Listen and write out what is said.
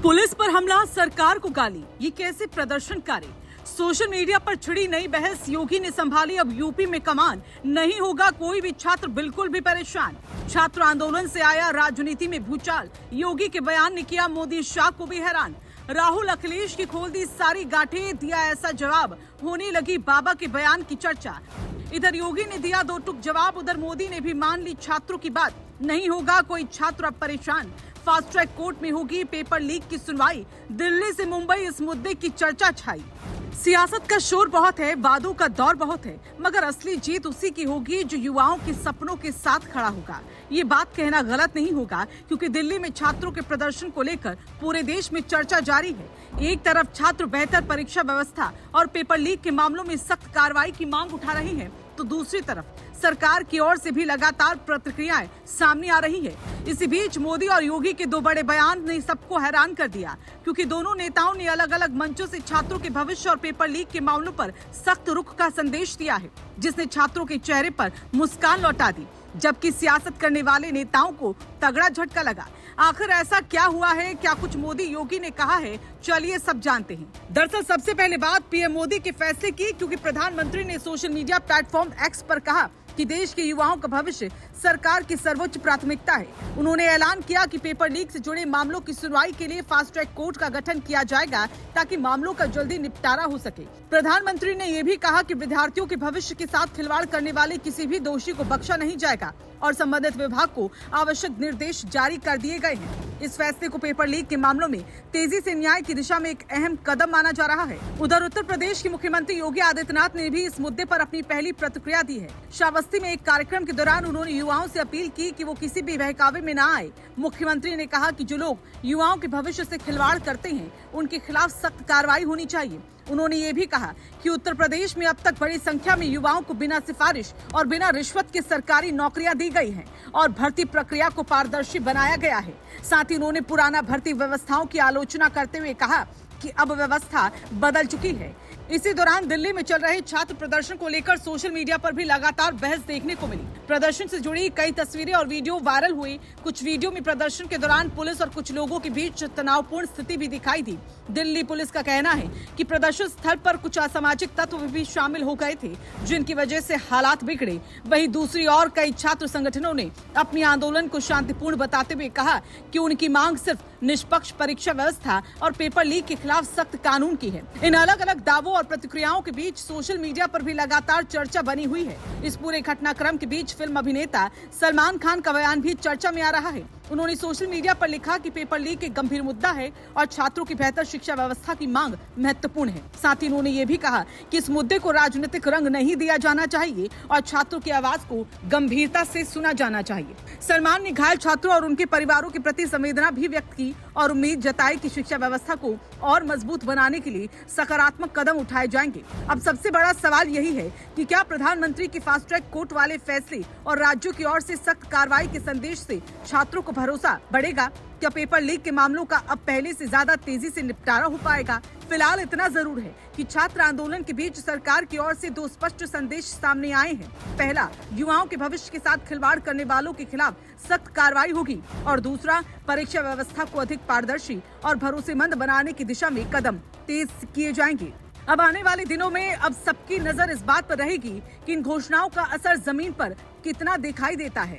Police पर हमला, सरकार को गाली, ये कैसे प्रदर्शनकारी। सोशल मीडिया पर छिड़ी नई बहस, योगी ने संभाली अब यूपी में कमान, नहीं होगा कोई भी छात्र बिल्कुल भी परेशान। छात्र आंदोलन से आया राजनीति में भूचाल, योगी के बयान ने किया मोदी शाह को भी हैरान। राहुल अखिलेश की खोल दी सारी गांठें, दिया ऐसा जवाब, होने लगी बाबा के बयान की चर्चा। इधर योगी ने दिया दो टूक जवाब, उधर मोदी ने भी मान ली छात्रों की बात, नहीं होगा कोई छात्र अब परेशान। फास्ट ट्रैक कोर्ट में होगी पेपर लीक की सुनवाई, दिल्ली से मुंबई इस मुद्दे की चर्चा छाई। सियासत का शोर बहुत है, वादों का दौर बहुत है, मगर असली जीत उसी की होगी जो युवाओं के सपनों के साथ खड़ा होगा। ये बात कहना गलत नहीं होगा, क्योंकि दिल्ली में छात्रों के प्रदर्शन को लेकर पूरे देश में चर्चा जारी है। एक तरफ छात्र बेहतर परीक्षा व्यवस्था और पेपर लीक के मामलों में सख्त कार्रवाई की मांग उठा रहे हैं, तो दूसरी तरफ सरकार की ओर से भी लगातार प्रतिक्रियाएं सामने आ रही है। इसी बीच मोदी और योगी के दो बड़े बयान ने सबको हैरान कर दिया, क्योंकि दोनों नेताओं ने अलग अलग मंचों से छात्रों के भविष्य और पेपर लीक के मामलों पर सख्त रुख का संदेश दिया है, जिसने छात्रों के चेहरे पर मुस्कान लौटा दी, जबकि सियासत करने वाले नेताओं को तगड़ा झटका लगा। आखिर ऐसा क्या हुआ है, क्या कुछ मोदी योगी ने कहा है, चलिए सब जानते हैं। दरअसल सबसे पहले बात पीएम मोदी के फैसले की, क्योंकि प्रधानमंत्री ने सोशल मीडिया प्लेटफॉर्म एक्स पर कहा कि देश के युवाओं का भविष्य सरकार की सर्वोच्च प्राथमिकता है। उन्होंने ऐलान किया कि पेपर लीक से जुड़े मामलों की सुनवाई के लिए फास्ट ट्रैक कोर्ट का गठन किया जाएगा, ताकि मामलों का जल्दी निपटारा हो सके। प्रधानमंत्री ने ये भी कहा कि विद्यार्थियों के भविष्य के साथ खिलवाड़ करने वाले किसी भी दोषी को बख्शा नहीं जाएगा और संबंधित विभाग को आवश्यक निर्देश जारी कर दिए गए हैं। इस फैसले को पेपर लीक के मामलों में तेजी से न्याय की दिशा में एक अहम कदम माना जा रहा है। उधर उत्तर प्रदेश के मुख्यमंत्री योगी आदित्यनाथ ने भी इस मुद्दे पर अपनी पहली प्रतिक्रिया दी है। श्रावस्ती में एक कार्यक्रम के दौरान उन्होंने युवाओं से अपील की कि वो किसी भी बहकावे में न आए। मुख्यमंत्री ने कहा कि जो लोग युवाओं के भविष्य से खिलवाड़ करते हैं, उनके खिलाफ सख्त कार्रवाई होनी चाहिए। उन्होंने ये भी कहा कि उत्तर प्रदेश में अब तक बड़ी संख्या में युवाओं को बिना सिफारिश और बिना रिश्वत के सरकारी नौकरियां दी गई हैं और भर्ती प्रक्रिया को पारदर्शी बनाया गया है। साथ ही उन्होंने पुराना भर्ती व्यवस्थाओं की आलोचना करते हुए कहा कि अब व्यवस्था बदल चुकी है। इसी दौरान दिल्ली में चल रहे छात्र प्रदर्शन को लेकर सोशल मीडिया पर भी लगातार बहस देखने को मिली। प्रदर्शन से जुड़ी कई तस्वीरें और वीडियो वायरल हुई। कुछ वीडियो में प्रदर्शन के दौरान पुलिस और कुछ लोगों के बीच तनावपूर्ण स्थिति भी दिखाई दी। दिल्ली पुलिस का कहना है कि प्रदर्शन स्थल पर कुछ असामाजिक तत्व भी शामिल हो गए थे, जिनकी वजह से हालात बिगड़े। वहीं दूसरी ओर कई छात्र संगठनों ने अपनी आंदोलन को शांतिपूर्ण बताते हुए कहा कि उनकी मांग सिर्फ निष्पक्ष परीक्षा व्यवस्था और पेपर लीक के खिलाफ सख्त कानून की है। इन अलग अलग दावों और प्रतिक्रियाओं के बीच सोशल मीडिया पर भी लगातार चर्चा बनी हुई है। इस पूरे घटनाक्रम के बीच फिल्म अभिनेता सलमान खान का बयान भी चर्चा में आ रहा है। उन्होंने सोशल मीडिया पर लिखा कि पेपर लीक एक गंभीर मुद्दा है और छात्रों की बेहतर शिक्षा व्यवस्था की मांग महत्वपूर्ण है। साथ ही उन्होंने ये भी कहा कि इस मुद्दे को राजनीतिक रंग नहीं दिया जाना चाहिए और छात्रों की आवाज को गंभीरता से सुना जाना चाहिए। सलमान ने घायल छात्रों और उनके परिवारों के प्रति संवेदना भी व्यक्त की और उम्मीद जताई कि शिक्षा व्यवस्था को और मजबूत बनाने के लिए सकारात्मक कदम उठाए जाएंगे। अब सबसे बड़ा सवाल यही है कि क्या प्रधानमंत्री के फास्ट ट्रैक कोर्ट वाले फैसले और राज्यों की ओर से सख्त कार्रवाई के संदेश से छात्रों को भरोसा बढ़ेगा? क्या पेपर लीक के मामलों का अब पहले से ज्यादा तेजी से निपटारा हो पाएगा? फिलहाल इतना जरूर है कि छात्र आंदोलन के बीच सरकार की ओर से दो स्पष्ट संदेश सामने आए हैं। पहला, युवाओं के भविष्य के साथ खिलवाड़ करने वालों के खिलाफ सख्त कार्रवाई होगी और दूसरा, परीक्षा व्यवस्था को अधिक पारदर्शी और भरोसेमंद बनाने की दिशा में कदम तेज किए जाएंगे। अब आने वाले दिनों में अब सबकी नजर इस बात पर रहेगी कि इन घोषणाओं का असर जमीन पर कितना दिखाई देता है।